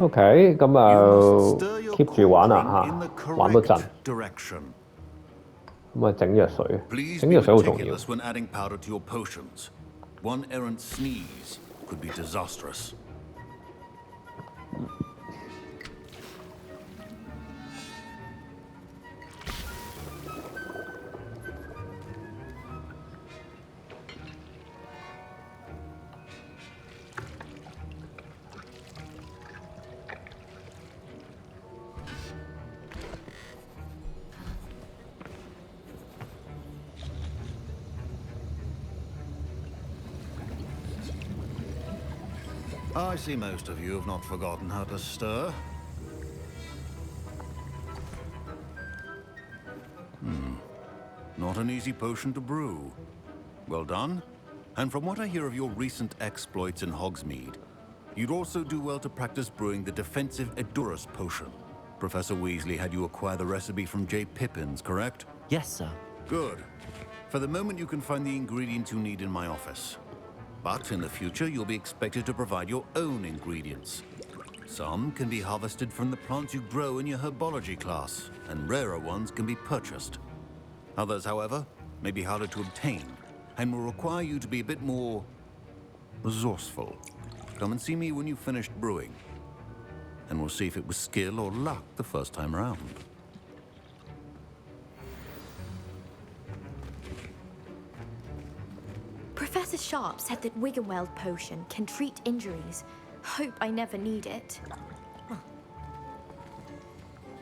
OK，咁 You 就 must stir your keep 住玩啦 cauldron in the 嚇，玩多陣， correct direction. 咁啊整藥水， Please 整 be 藥水好重要。 meticulous when adding powder to your potions. One errant sneeze could be disastrous. I see most of you have not forgotten how to stir. Not an easy potion to brew. Well done. And from what I hear of your recent exploits in Hogsmeade, you'd also do well to practice brewing the defensive Edurus potion. Professor Weasley had you acquire the recipe from J. Pippins, correct? Yes, sir. Good. For the moment, you can find the ingredients you need in my office. But in the future, you'll be expected to provide your own ingredients. Some can be harvested from the plants you grow in your herbology class, and rarer ones can be purchased. Others, however, may be harder to obtain, and will require you to be a bit more resourceful. Come and see me when you've finished brewing, and we'll see if it was skill or luck the first time around. Professor Sharp said that Wiggenweld potion can treat injuries. Hope I never need it.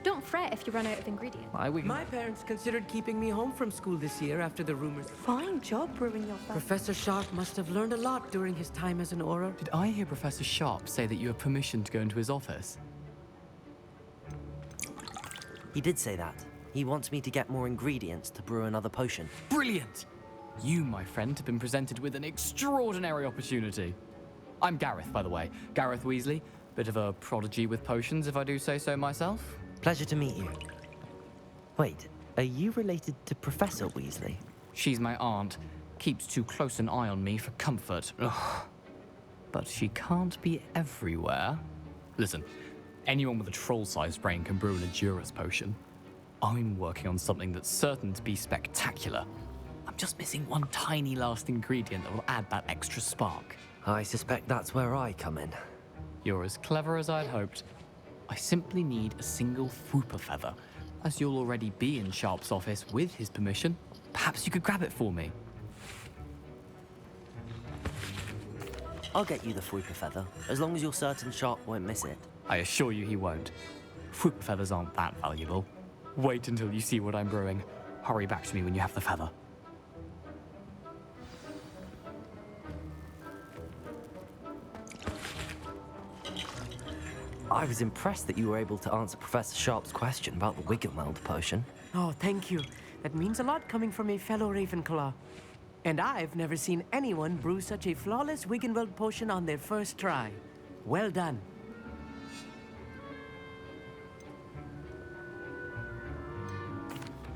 Don't fret if you run out of ingredients. My parents considered keeping me home from school this year after the rumors. Fine job brewing your first. Professor Sharp must have learned a lot during his time as an Auror. Did I hear Professor Sharp say that you have permission to go into his office? He did say that. He wants me to get more ingredients to brew another potion. Brilliant! You, my friend, have been presented with an extraordinary opportunity. I'm Gareth, by the way. Gareth Weasley. Bit of a prodigy with potions, if I do say so myself. Pleasure to meet you. Wait, are you related to Professor Weasley? She's my aunt. Keeps too close an eye on me for comfort. Ugh. But she can't be everywhere. Listen, anyone with a troll-sized brain can brew an Edurus potion. I'm working on something that's certain to be spectacular. I'm just missing one tiny last ingredient that will add that extra spark. I suspect that's where I come in. You're as clever as I'd hoped. I simply need a single Fwooper feather. As you'll already be in Sharp's office with his permission, perhaps you could grab it for me. I'll get you the Fwooper feather, as long as you're certain Sharp won't miss it. I assure you he won't. Fwooper feathers aren't that valuable. Wait until you see what I'm brewing. Hurry back to me when you have the feather. I was impressed that you were able to answer Professor Sharp's question about the Wiggenweld potion. Oh, thank you. That means a lot coming from a fellow Ravenclaw. And I've never seen anyone brew such a flawless Wiggenweld potion on their first try. Well done.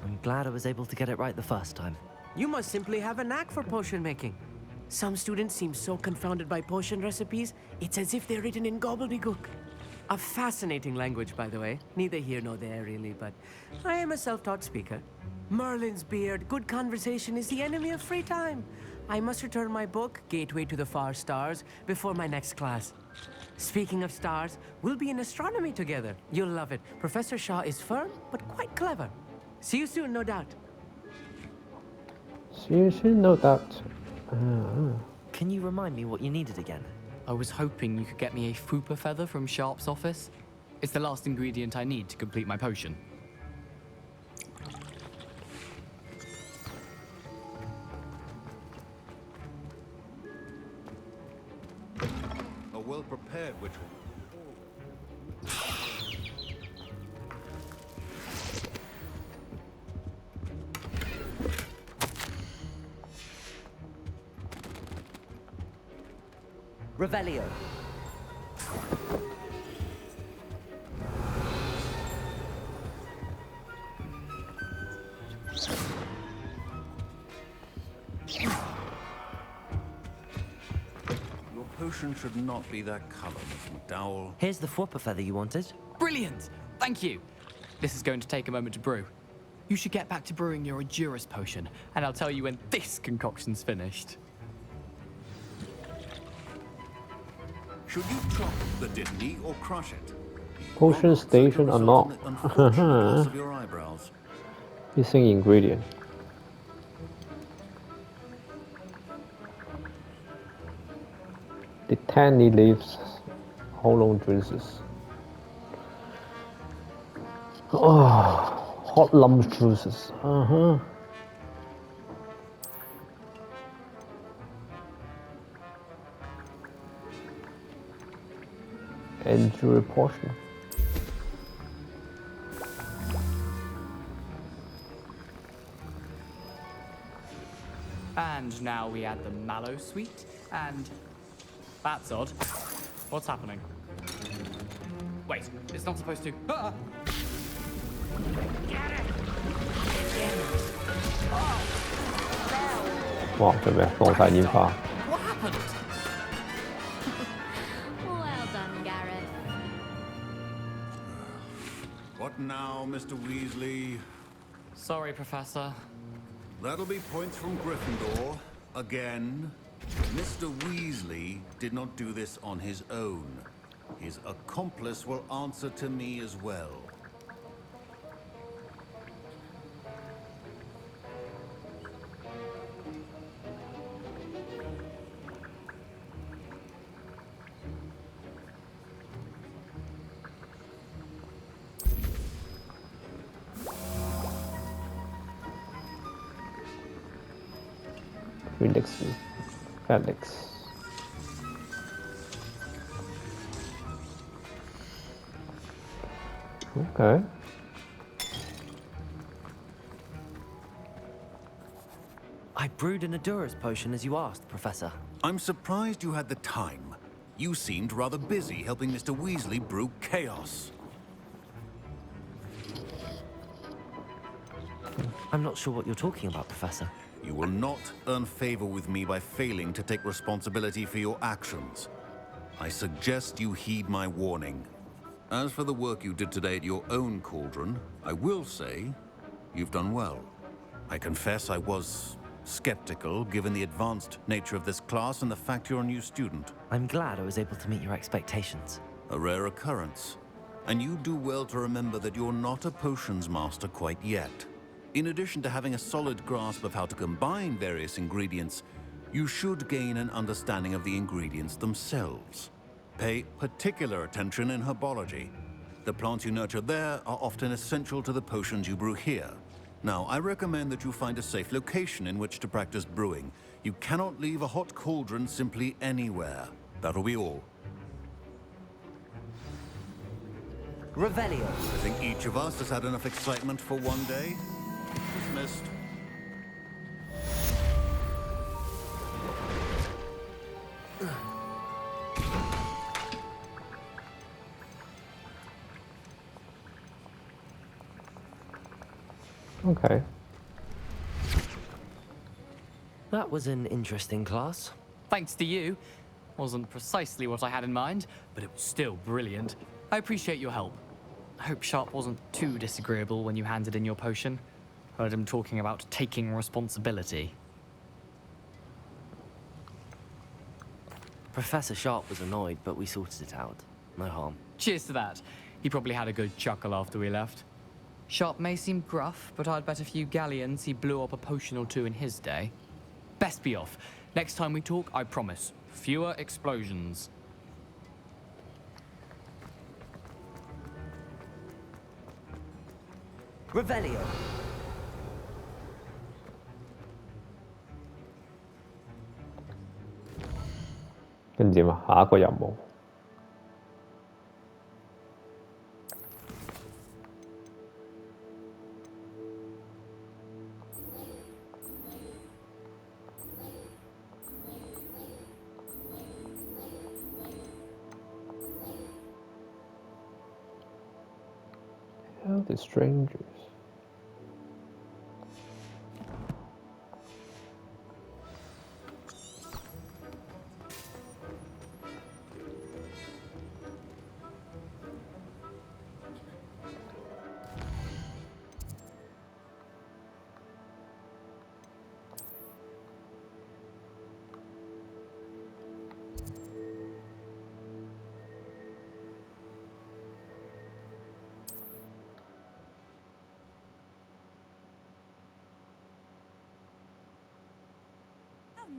I'm glad I was able to get it right the first time. You must simply have a knack for potion making. Some students seem so confounded by potion recipes, it's as if they're written in gobbledygook. A fascinating language, by the way. Neither here nor there, really, but I am a self-taught speaker. Merlin's beard, good conversation is the enemy of free time. I must return my book, Gateway to the Far Stars, before my next class. Speaking of stars, we'll be in astronomy together. You'll love it. Professor Shaw is firm, but quite clever. See you soon, no doubt. See you soon, no doubt. Can you remind me what you needed again? I was hoping you could get me a Fwooper feather from Sharp's office. It's the last ingredient I need to complete my potion. A well-prepared witch. Revelio. Your potion potion should not be that color, Miss McDowell. Here's the Fwopper feather you wanted. Brilliant! Thank you! This is going to take a moment to brew. You should get back to brewing your Edurus potion, and I'll tell you when this concoction's finished. Should you chop the Dittany or crush it? Potion Rock station could unlocked. result in the unfortunate loss of your eyebrows. Missing ingredient. The tanny leaves, hollow juices. Oh, hot lump juices. Injury portion. And now we add the mallow sweet, and... That's odd. What's happening? Wait, it's not supposed to... Ah! Wow, 做咩？放晒煙花。 What happened? Well done, Gareth. What now, Mr. Weasley? Sorry, Professor. That'll be points from Gryffindor. Again. Mr. Weasley did not do this on his own. His accomplice will answer to me as well. Felix. Okay. I brewed an Edurus potion as you asked, Professor. I'm surprised you had the time. You seemed rather busy helping Mr. Weasley brew chaos. I'm not sure what you're talking about, Professor. You will not earn favor with me by failing to take responsibility for your actions. I suggest you heed my warning. As for the work you did today at your own cauldron, I will say you've done well. I confess I was skeptical given the advanced nature of this class and the fact you're a new student. I'm glad I was able to meet your expectations. A rare occurrence. And you do well to remember that you're not a potions master quite yet. In addition to having a solid grasp of how to combine various ingredients, you should gain an understanding of the ingredients themselves. Pay particular attention in herbology. The plants you nurture there are often essential to the potions you brew here. Now, I recommend that you find a safe location in which to practice brewing. You cannot leave a hot cauldron simply anywhere. That'll be all. Revelio. I think each of us has had enough excitement for one day. Dismissed. Okay. That was an interesting class. Thanks to you. Wasn't precisely what I had in mind, but it was still brilliant. I appreciate your help. I hope Sharp wasn't too disagreeable when you handed in your potion. Heard him talking about taking responsibility. Professor Sharp was annoyed, but we sorted it out. No harm. Cheers to that. He probably had a good chuckle after we left. Sharp may seem gruff, but I'd bet a few galleons he blew up a potion or two in his day. Best be off. Next time we talk, I promise, fewer explosions. Revelio.跟住點啊？下一個任務。Help the strangers.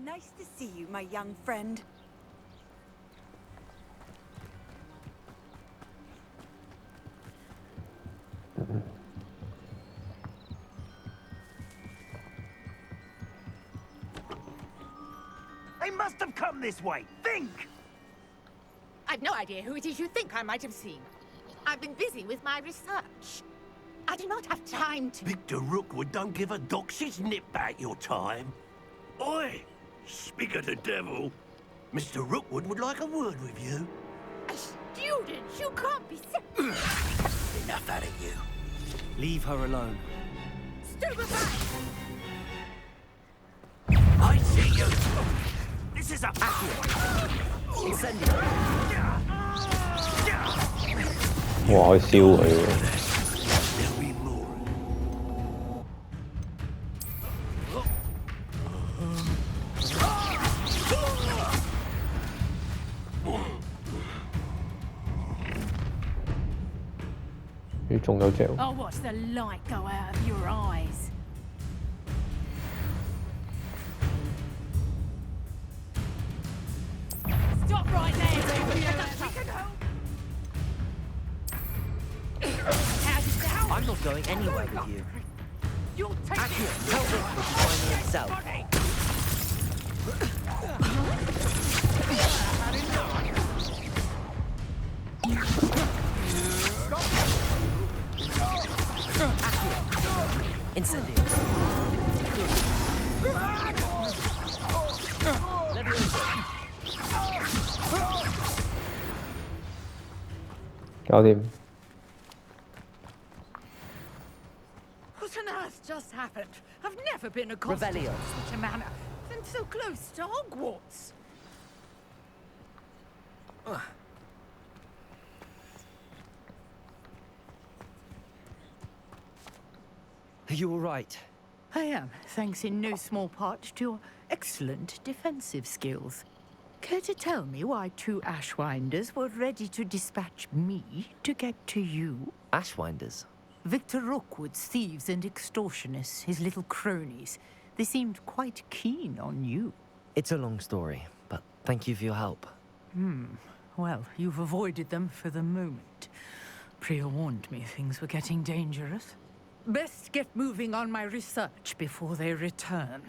Nice to see you, my young friend. They must have come this way. Think! I've no idea who it is you think I might have seen. I've been busy with my research. I do not have time to... Victor Rookwood don't give a doxy's nip back your time. Oi! Speak of the devil. Mr. Rookwood would like a word with you. A student? You can't be so... Enough out of you. Leave her alone. Stupefy! I see you. This is a... Incendio. 哇！可以燒佢喎。 There'll be more. 咦，仲有隻喎。 I'll watch the light go out of your eyes. Stop right there! I'm not going anywhere with you. You'll take Accio, it! tell Rookwood to find me himself. Incendio. Leviosa. 搞掂。 What on earth just happened? I've never been accosted in Revelio. such a manner. And so close to Hogwarts. Are you all right? I am, thanks in no small part to your excellent defensive skills. Care to tell me why two Ashwinders were ready to dispatch me to get to you? Ashwinders. Victor Rookwood's thieves and extortionists, his little cronies. They seemed quite keen on you. It's a long story, but thank you for your help. Well, you've avoided them for the moment. Priya warned me things were getting dangerous. Best get moving on my research before they return.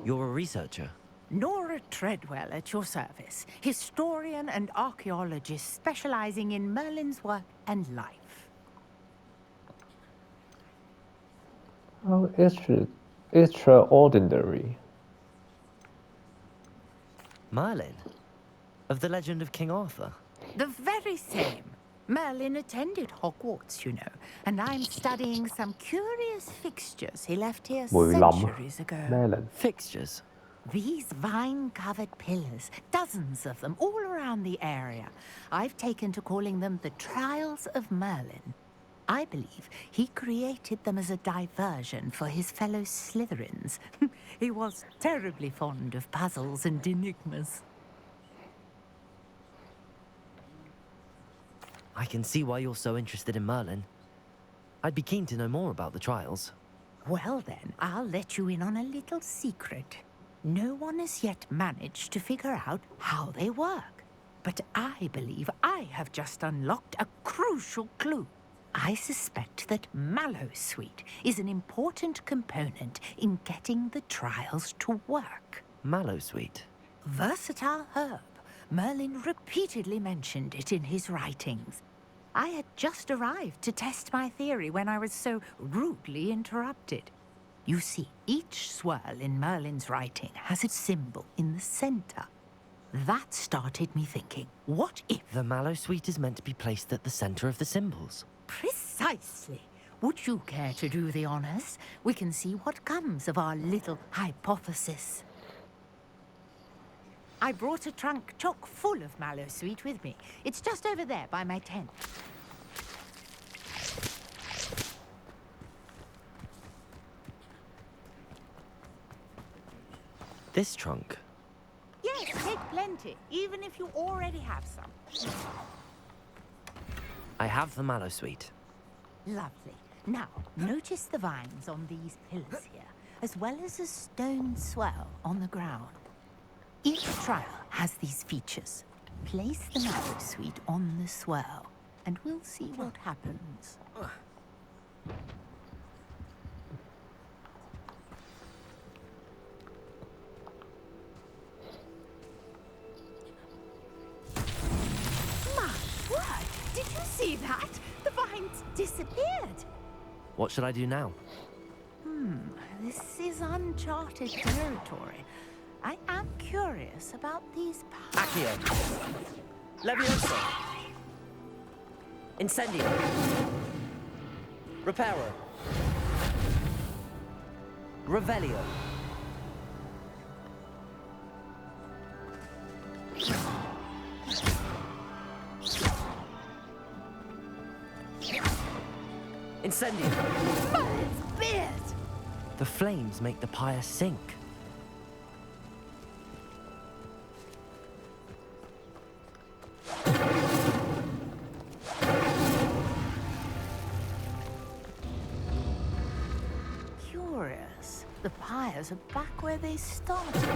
You're a researcher. Nora Treadwell at your service, historian and archaeologist specializing in Merlin's work and life. How extraordinary. Merlin? Of the legend of King Arthur? The very same. Merlin attended Hogwarts, you know, and I'm studying some curious fixtures he left here centuries ago. Merlin. Fixtures? These vine-covered pillars, dozens of them, all around the area. I've taken to calling them the Trials of Merlin. I believe he created them as a diversion for his fellow Slytherins. He was terribly fond of puzzles and enigmas. I can see why you're so interested in Merlin. I'd be keen to know more about the trials. Well then, I'll let you in on a little secret. No one has yet managed to figure out how they work. But I believe I have just unlocked a crucial clue. I suspect that Mallowsweet is an important component in getting the trials to work. Mallowsweet? Versatile herb. Merlin repeatedly mentioned it in his writings. I had just arrived to test my theory when I was so rudely interrupted. You see, each swirl in Merlin's writing has a symbol in the center. That started me thinking, what if... The Mallowsweet is meant to be placed at the center of the symbols. Precisely. Would you care to do the honors? We can see what comes of our little hypothesis. I brought a trunk chock full of Mallowsweet with me. It's just over there by my tent. This trunk? Yes, take plenty, even if you already have some. I have the Mallowsweet. Lovely. Now, notice the vines on these pillars here, as well as a stone swell on the ground. Each trial has these features. Place the mallow sweet on the swell, and we'll see what happens. My word! Did you see that? The vines disappeared. What should I do now? This is uncharted territory. I am curious about these Accio. Levioso. Incendio. Reparo. Revelio. Incendio. It's beard! The flames make the pyre sink. Curious. The pyres are back where they started.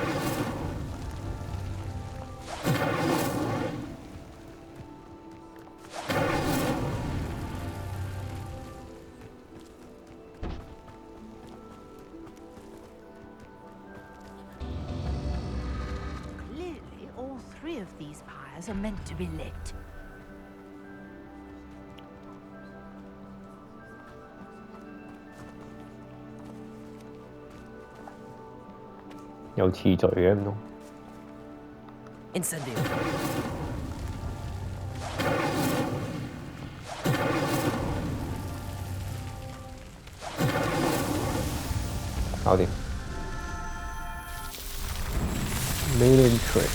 Clearly, all three of these pyres are meant to be lit.有次序嘅唔通？ Incendio. 搞掂。Million trade。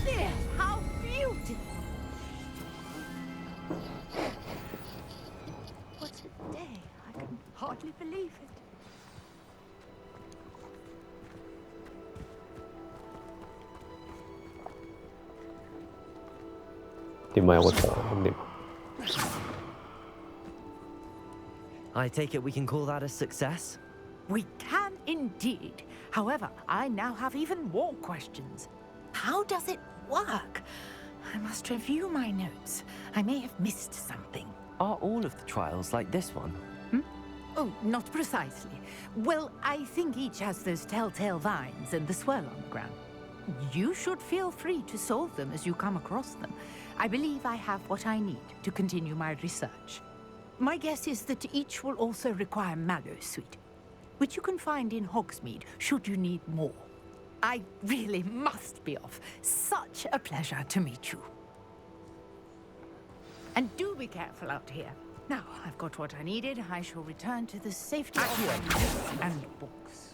There, how beautiful! What a day! I can hardly believe it. 點解有個圖咁點？ I take it we can call that a success? We can indeed. However, I now have even more questions. How does it work? I must review my notes. I may have missed something. Are all of the trials like this one? Oh, not precisely. Well, I think each has those telltale vines and the swirl on the ground. You should feel free to solve them as you come across them. I believe I have what I need to continue my research. My guess is that each will also require mallow sweet, which you can find in Hogsmeade should you need more. I really must be off. Such a pleasure to meet you. And do be careful out here. Now, I've got what I needed. I shall return to the safety of my notes and books.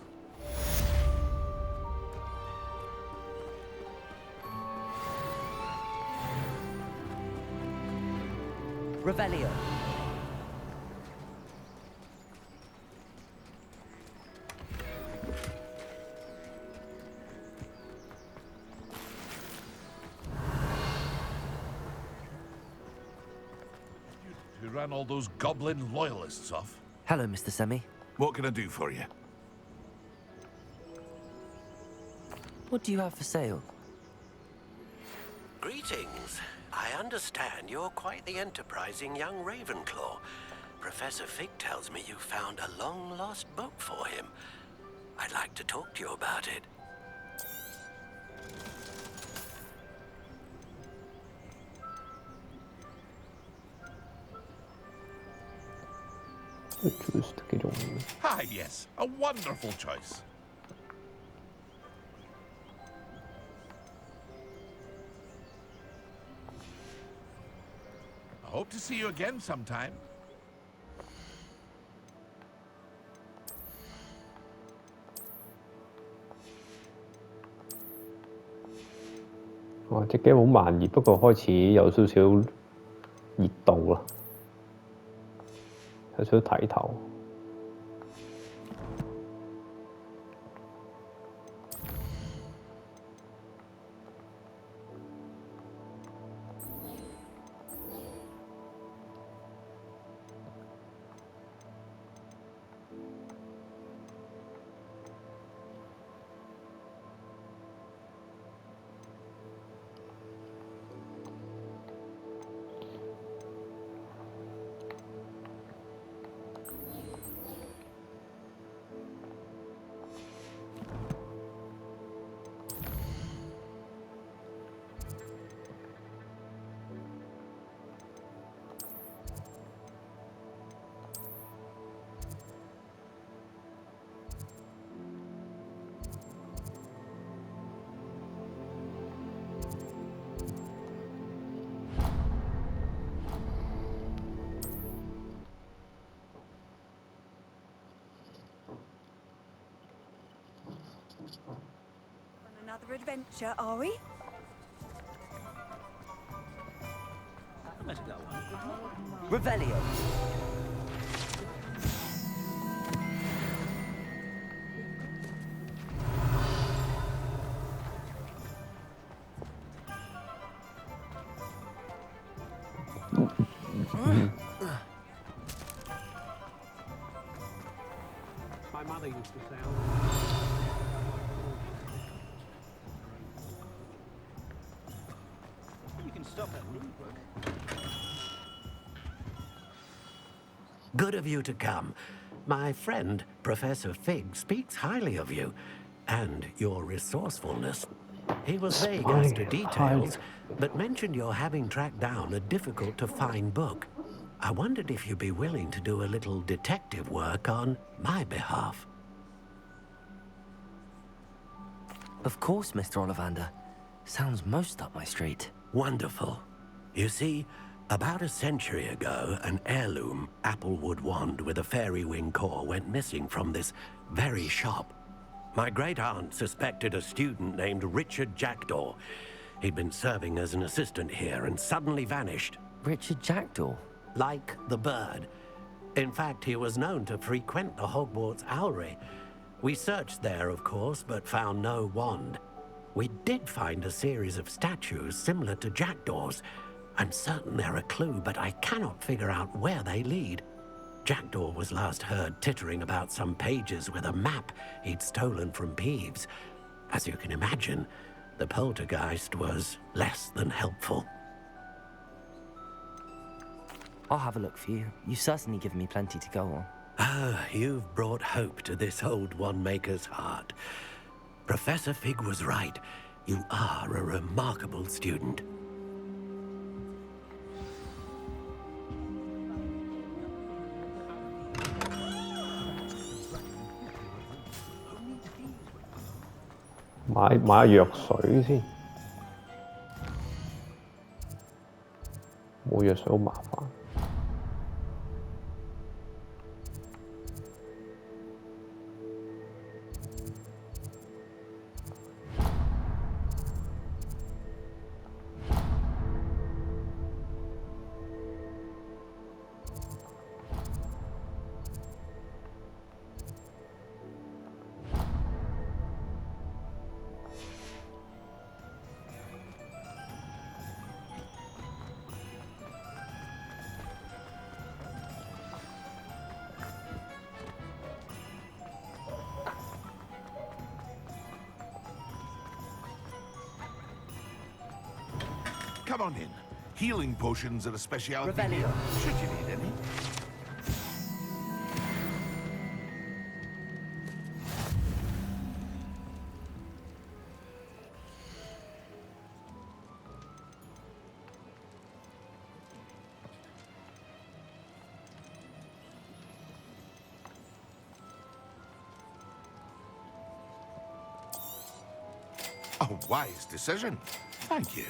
Revelio. You ran all those goblin loyalists off. Hello, Mr. Semi. What can I do for you? What do you have for sale? Greetings. I understand you're quite the enterprising young Ravenclaw. Professor Fig tells me you found a long-lost book for him. I'd like to talk to you about it. Ah, yes. A wonderful choice. I hope to see you again sometime.哇！隻 game 好慢熱，不過開始有少少熱度啦，有少少睇頭。another adventure, are we? Revelio. My mother used to say, You can stop at Moonbrook. Good of you to come. My friend, Professor Fig, speaks highly of you and your resourcefulness. He was vague as to details, but mentioned your having tracked down a difficult-to-find book. I wondered if you'd be willing to do a little detective work on my behalf. Of course, Mr. Ollivander. Sounds most up my street. Wonderful. You see, about a century ago, an heirloom applewood wand with a fairy wing core went missing from this very shop. My great-aunt suspected a student named Richard Jackdaw. He'd been serving as an assistant here and suddenly vanished. Richard Jackdaw? Like the bird. In fact, he was known to frequent the Hogwarts Owlery. We searched there, of course, but found no wand. We did find a series of statues similar to Jackdaw's. I'm certain they're a clue, but I cannot figure out where they lead. Jackdaw was last heard tittering about some pages with a map he'd stolen from Peeves. As you can imagine, the poltergeist was less than helpful. I'll have a look for you. You've certainly given me plenty to go on. Ah, you've brought hope to this old one-maker's heart. Professor Fig was right. You are a remarkable student.買藥水先，冇藥水好麻煩。Come on in. Healing potions are a specialty. Revelio. Should you need any. A wise decision. Thank you.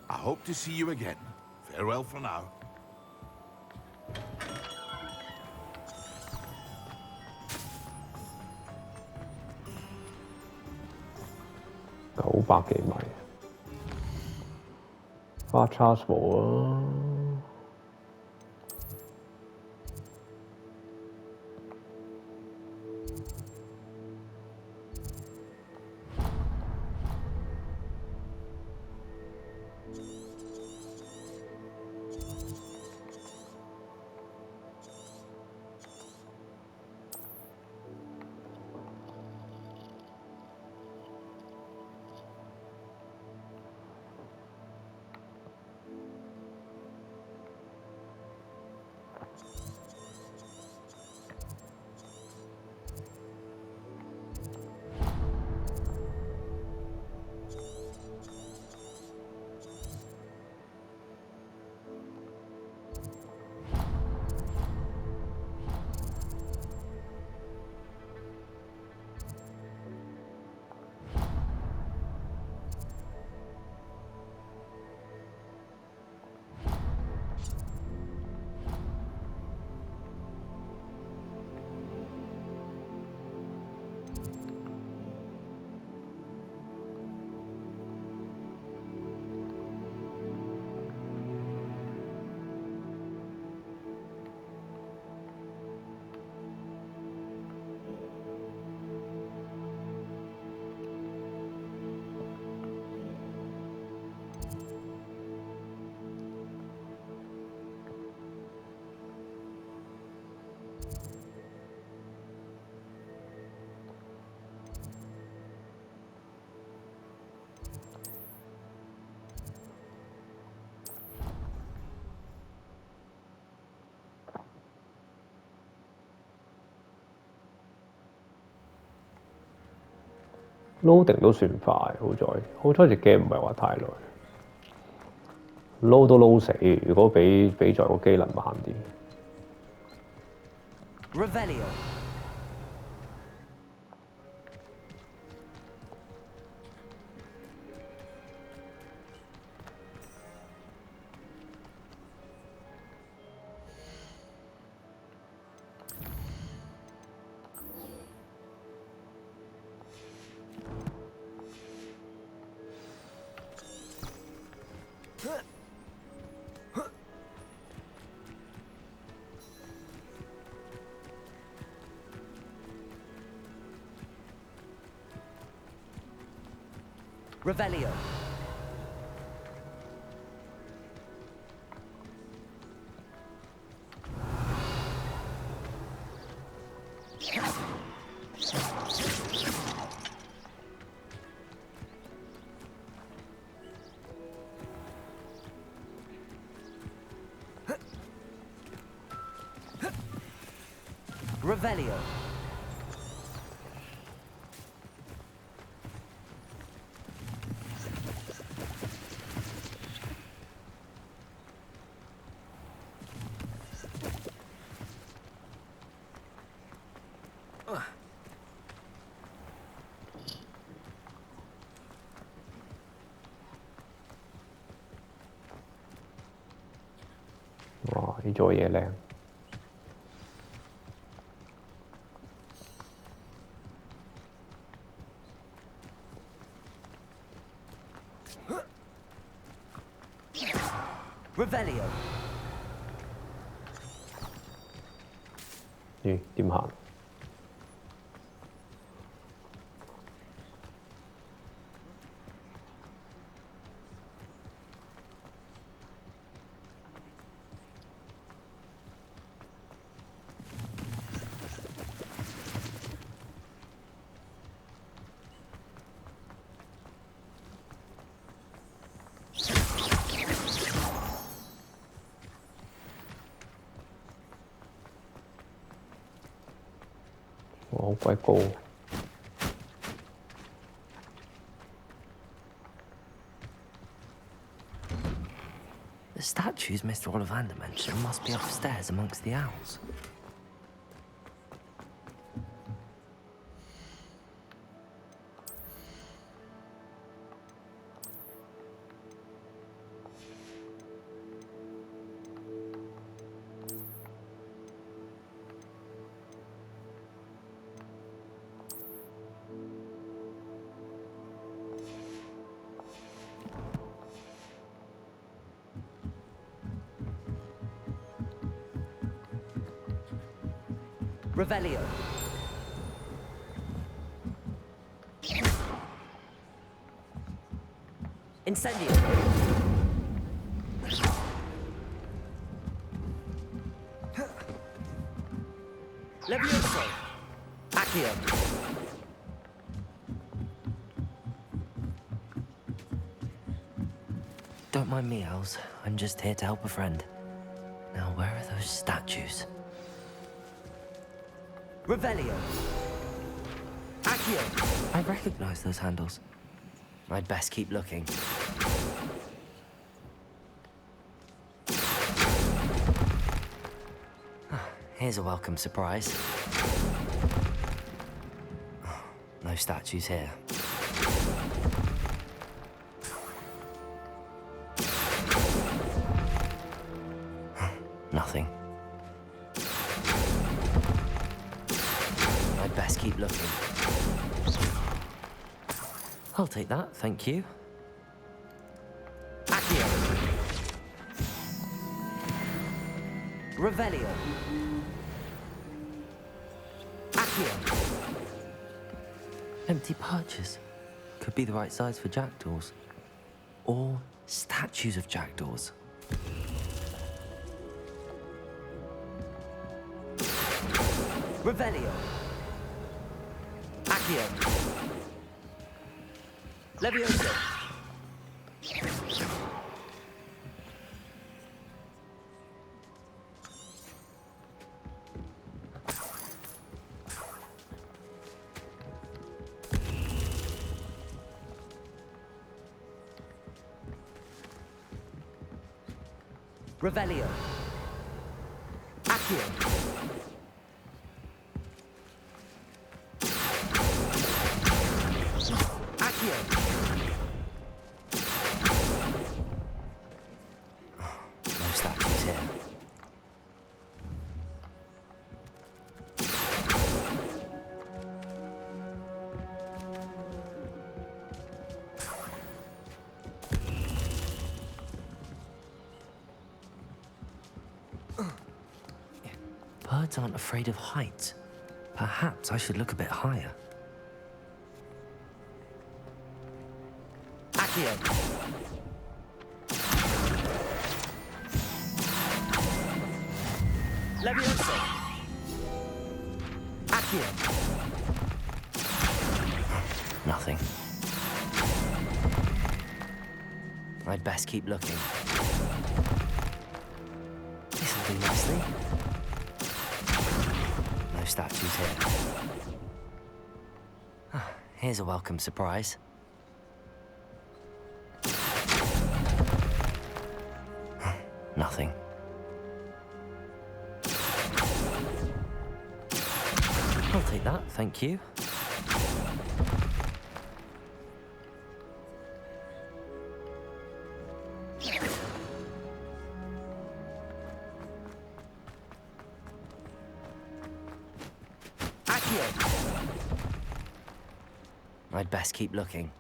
I hope to see you again. Farewell for now. 900幾米，花 charge 冇啊！ loading 都算快，好彩隻 game 唔係話太耐，load 都 load 死。如果比在個機能慢啲。Revelio. Revelio. Revelio.哇！呢座嘢靚。Revelio. 咦？點行？哇！好鬼高。The statues Mr. Ollivander mentioned must be upstairs amongst the owls. Revelio. Incendio. Levioso. Accio. Don't mind me, owls. I'm just here to help a friend. Now, where are those statues? Revelio. Accio. I recognize those handles. I'd best keep looking. Here's a welcome surprise. No statues here. Nothing. I'd best keep looking. I'll take that, thank you. Accio. Revelio. Accio. Empty perches. Could be the right size for jackdaws. Or statues of jackdaws. Revelio. Accio. Levioso. Revelio. Accio. Accio. No statues here. Birds aren't afraid of heights. Perhaps I should look a bit higher. Accio. Levioso. Accio. Nothing. I'd best keep looking. This'll do nicely. No statues here. Here's a welcome surprise. Nothing. I'll take that, thank you. I'd best keep looking.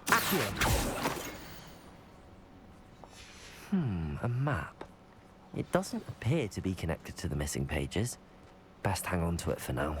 Accio. A map. It doesn't appear to be connected to the missing pages. Best hang on to it for now.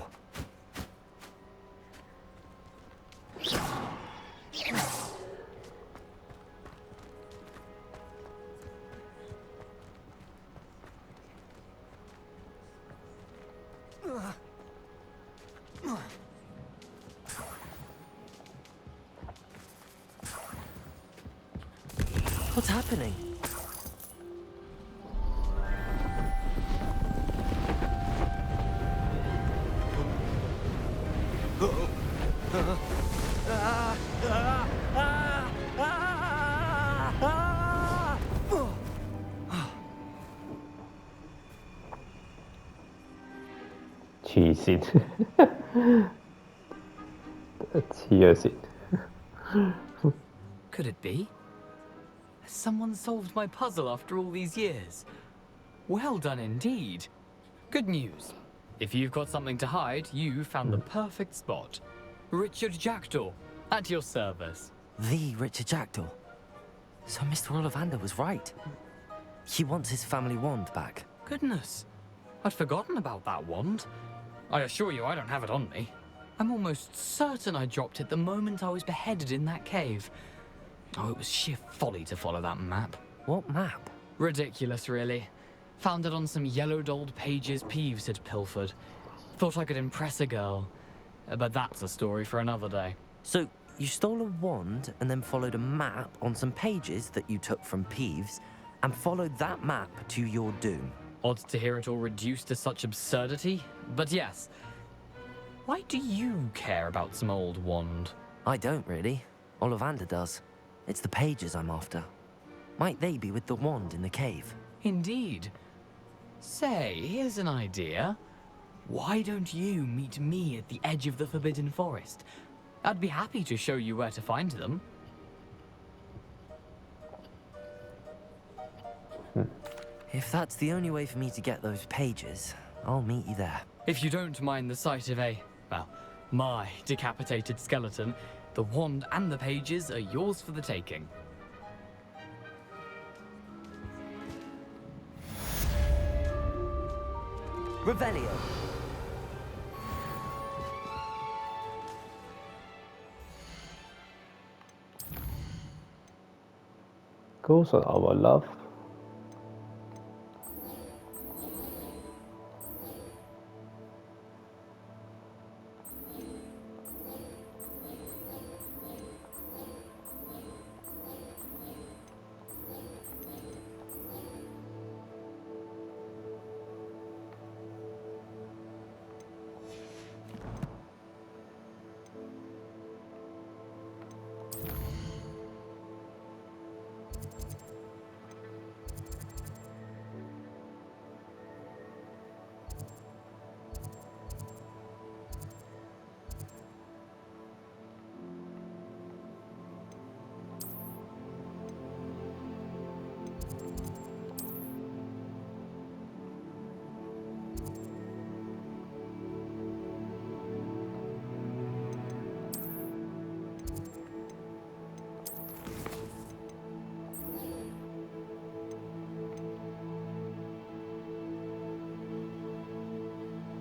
What's happening?黐線，黐咗線。Could it be? Has someone solved my puzzle after all these years? Well done indeed. Good news. If you've got something to hide, you found the perfect spot. Richard Jackdaw, at your service. The Richard Jackdaw. So Mr. Ollivander was right. He wants his family wand back. Goodness, I'd forgotten about that wand. I assure you I don't have it on me. I'm almost certain I dropped it the moment I was beheaded in that cave. Oh, it was sheer folly to follow that map. What map? Ridiculous, really. Found it on some yellowed old pages Peeves had pilfered. Thought I could impress a girl. But that's a story for another day. So, you stole a wand and then followed a map on some pages that you took from Peeves and followed that map to your doom. Odd to hear it all reduced to such absurdity, but yes. Why do you care about some old wand? I don't really. Ollivander does. It's the pages I'm after. Might they be with the wand in the cave? Indeed. Say, here's an idea. Why don't you meet me at the edge of the Forbidden Forest? I'd be happy to show you where to find them. If that's the only way for me to get those pages, I'll meet you there. If you don't mind the sight of my decapitated skeleton, the wand and the pages are yours for the taking. Revelio. Goes on our love.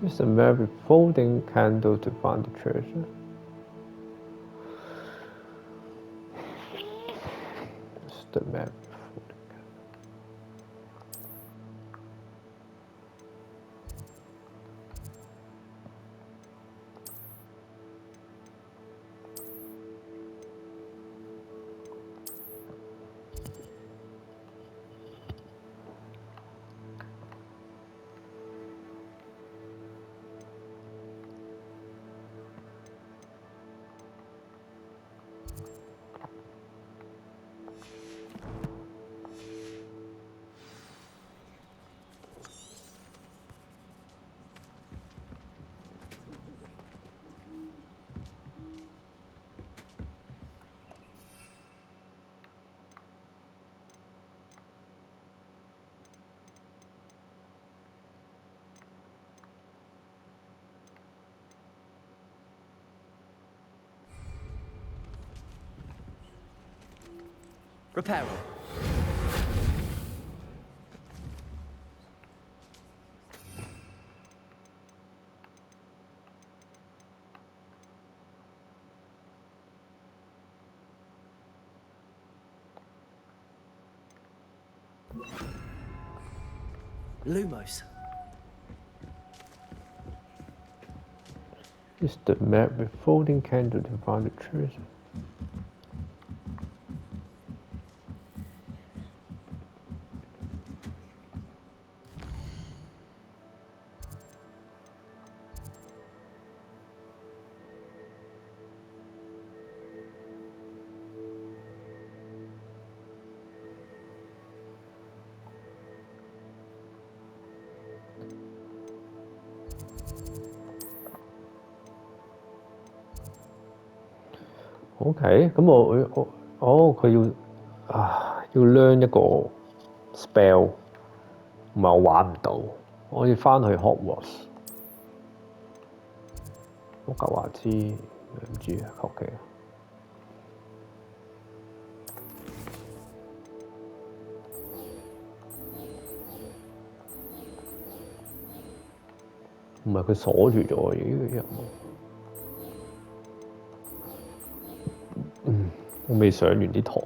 Use the map with folding candle to find the treasure. Use the map with folding candle. Reparo. Lumos. Use the map with folding candle to find the treasure. OK， 咁佢要 learn 一個 spell， 唔係我玩唔到，我要翻去 Hogwarts。我舊話知唔知啊？求其。唔係佢鎖住咗呢個任務。我未上完啲堂。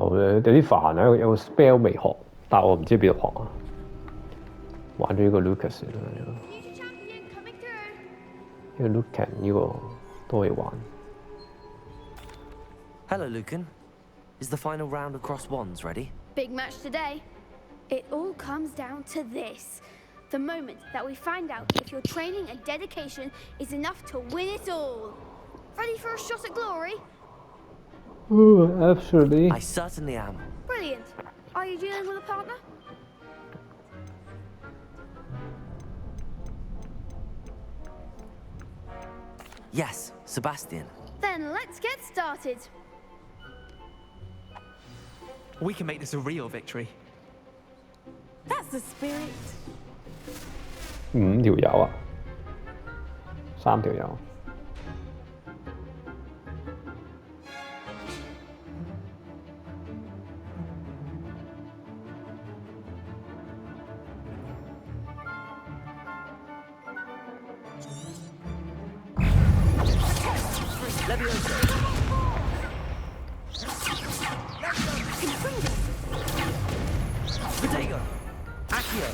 有啲煩啊！有個 spell 未學，但我唔知邊度學啊。玩咗呢個 Lucas 啦，呢個 Lucan 呢個都可以玩。Hello, Lucan. Is the final round across wands ready? Big match today. It all comes down to this. The moment that we find out if your training and dedication is enough to win it all. Ready for a shot at glory? Absolutely. I certainly am. Brilliant. Are you dealing with a partner? Yes, Sebastian. Then let's get started. We can make this a real victory. That's the spirit. 5條友啊，3條友。Protego! Accio!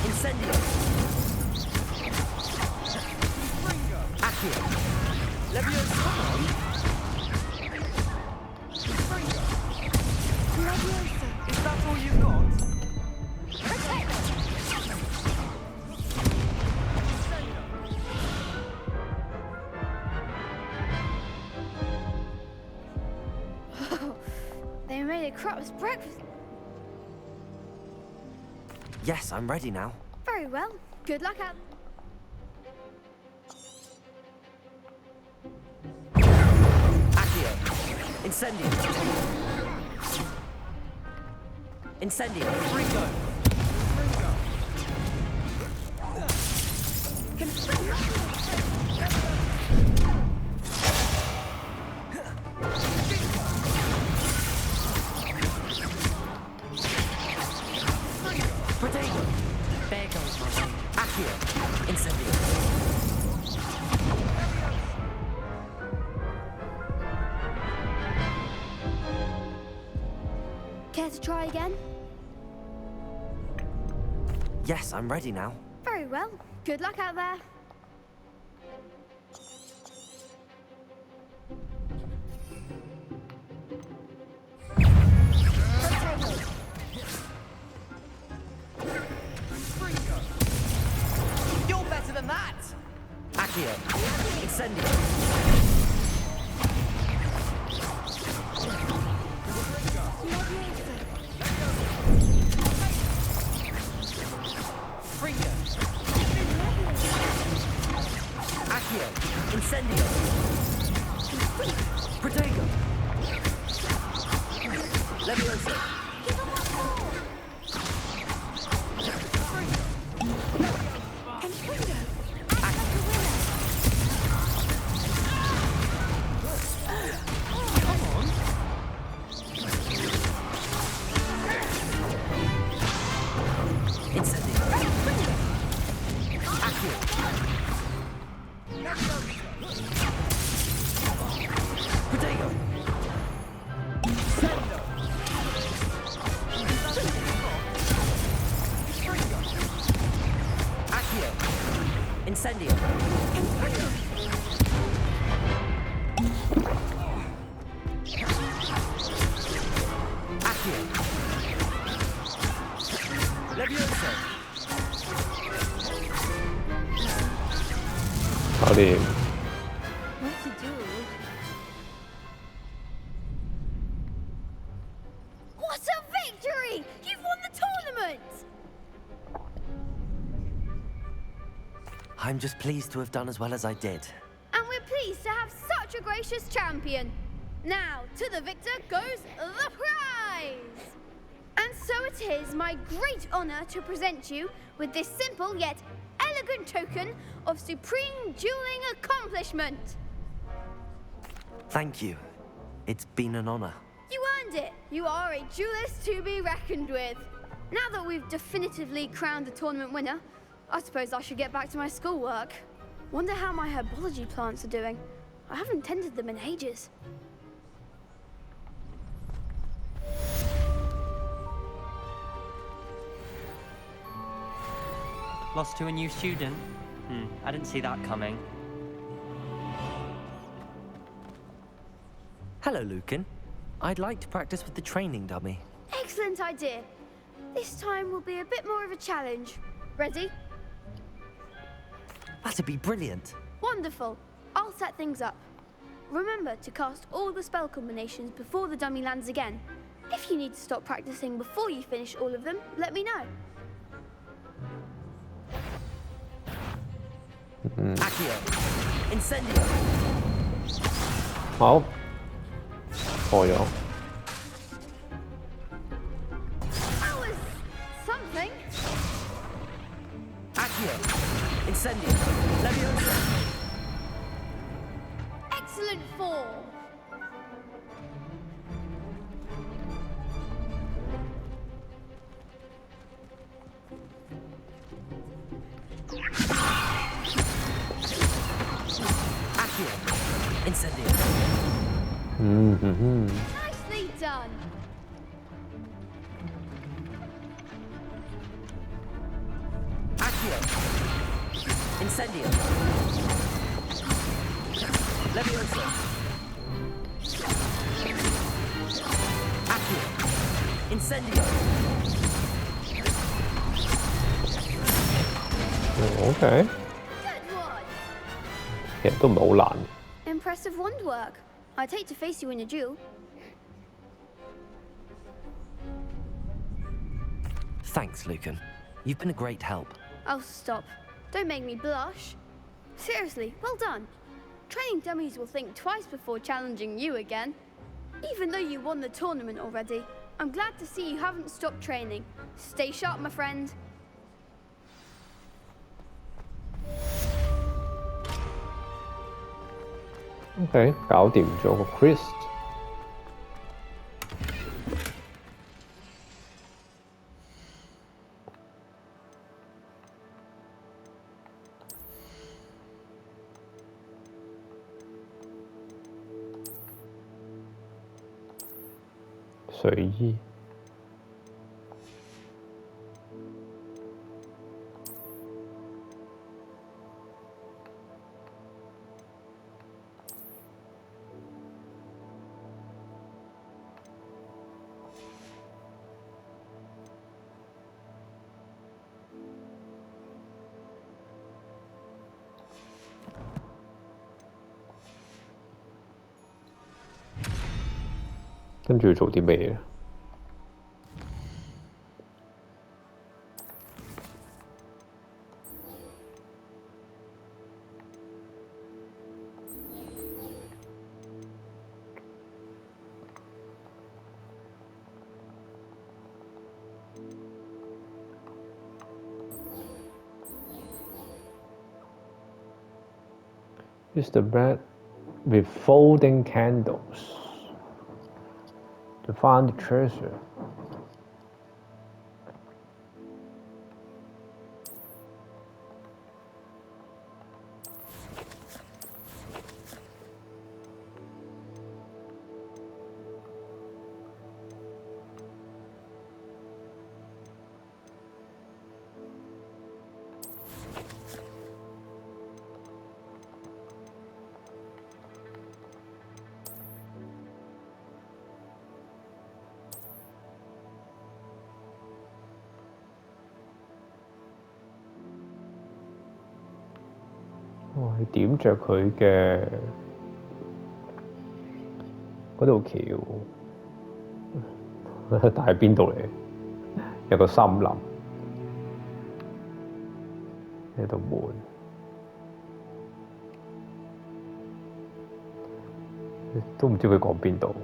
Incendio! Accio! Leviosa! Is that all you've got? They made a crop's breakfast. Yes, I'm ready now. Very well. Good luck out. Accio! Incendio! Incendio! Ringo! Protego! There goes my way. Accio! Incendio! Care to try again? Yes, I'm ready now. Very well. Good luck out there. You're better than that! Accio! Incendio! Ringo! Accio! Incendio! Protego! Leviosa! Incendio! Accio! Leviosa! Howdy. What to do? What a victory! You've won the tournament! I'm just pleased to have done as well as I did. And we're pleased to have such a gracious champion. Now, to the victor goes the prize! And so it is my great honor to present you with this simple yet elegant token of supreme dueling accomplishment. Thank you. It's been an honor. You earned it. You are a duelist to be reckoned with. Now that we've definitively crowned the tournament winner, I suppose I should get back to my schoolwork. Wonder how my herbology plants are doing. I haven't tended them in ages. Lost to a new student? I didn't see that coming. Hello, Lucan. I'd like to practice with the training dummy. Excellent idea. This time will be a bit more of a challenge. Ready? That'd be brilliant. Wonderful. I'll set things up. Remember to cast all the spell combinations before the dummy lands again. If you need to stop practicing before you finish all of them, let me know. Accio! Incendio! 好，破咗。 That was something. Accio! Incendio! Leviosa! Excellent form. Accio! Incendio! Nicely done. Incendio. Leviosa. Accio. Incendio. OK， Good one. 其實都唔係好難。 Impressive wand work. I'd hate to face you in a duel. Thanks, Lucan. You've been a great help. Oh, stop. Don't make me blush. Seriously, well done. Training dummies will think twice before challenging you again. Even though you won the tournament already, I'm glad to see you haven't stopped training. Stay sharp, my friend. OK， 搞掂咗個 Chris。睡衣。跟住要做啲咩咧？ Use the bread with folding candles to find the treasure.哇！你點着佢嘅嗰條橋，但係邊度嚟？有個森林，有道門，都唔知佢講邊度。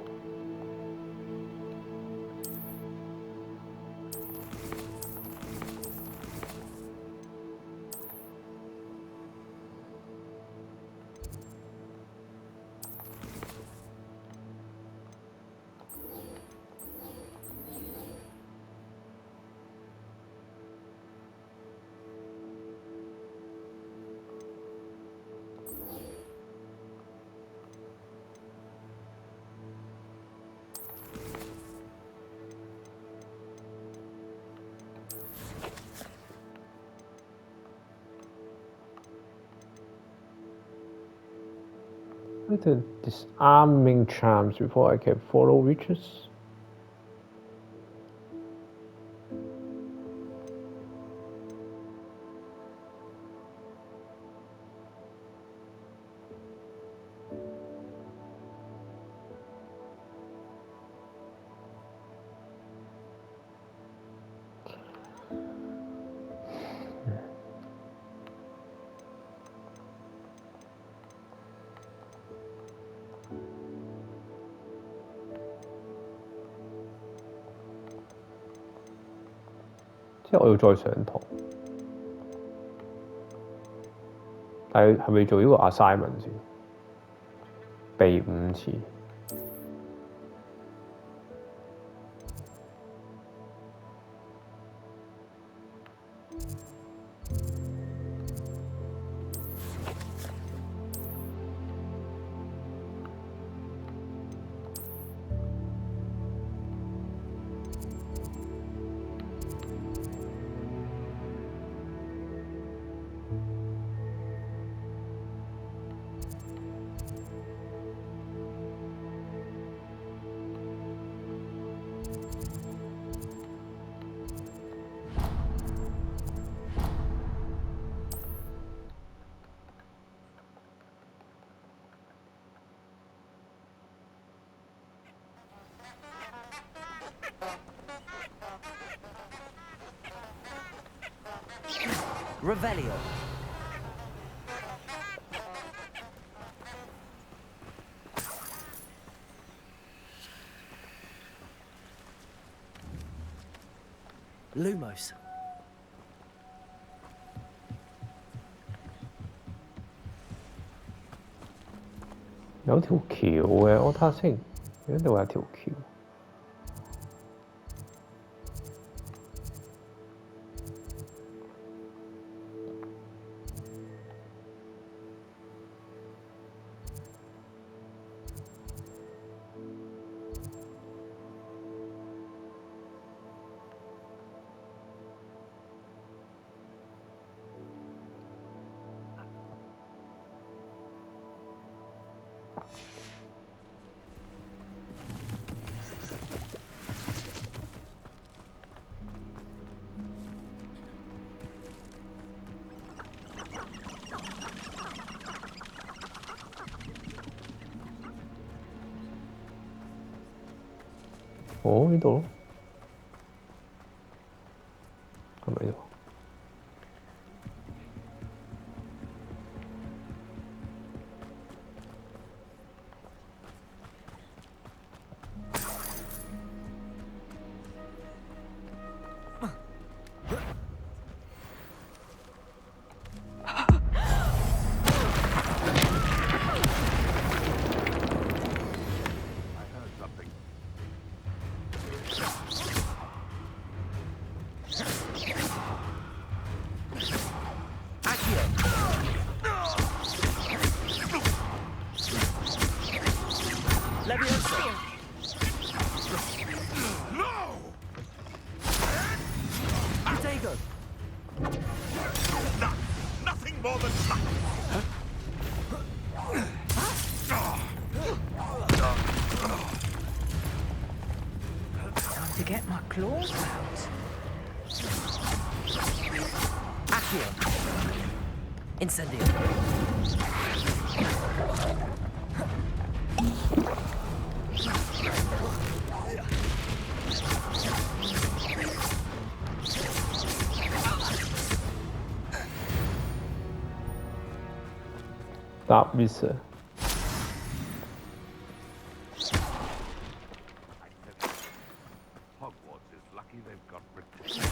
The disarming charms before I can follow witches.即係我要再上堂，但係係咪做呢個 assignment 先？背5次。Revelio. Lumos. "有條橋嘅，我睇下先，呢度有條橋。哦，呢度咯，係咪呢度？To get my claws out. Accio. Incendio. Stop research. Hogwarts is lucky they've got protection.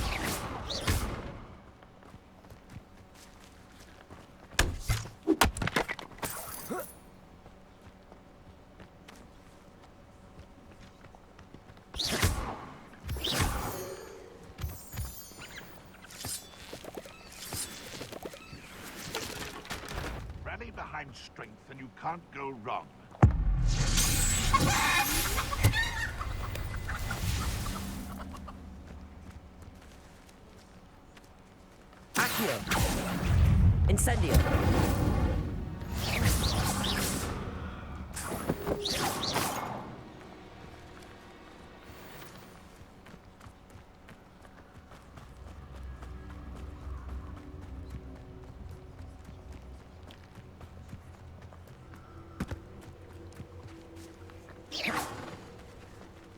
Rally behind strength and you can't go wrong. Accio. Incendio.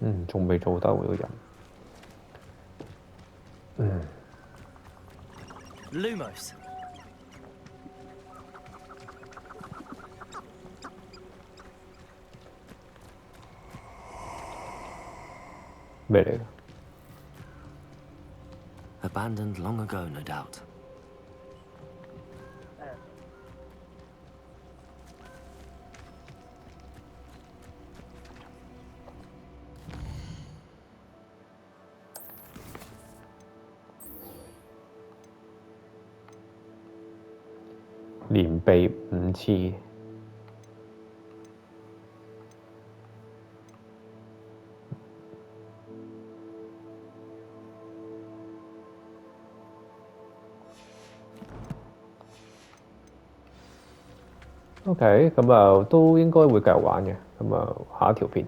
Ừ, 仲未做得喎，呢個人。Lumos.咩嚟㗎？ Abandoned long ago, no doubt. "連避5次。OK，咁啊都應該會繼續玩嘅，咁啊下一條片。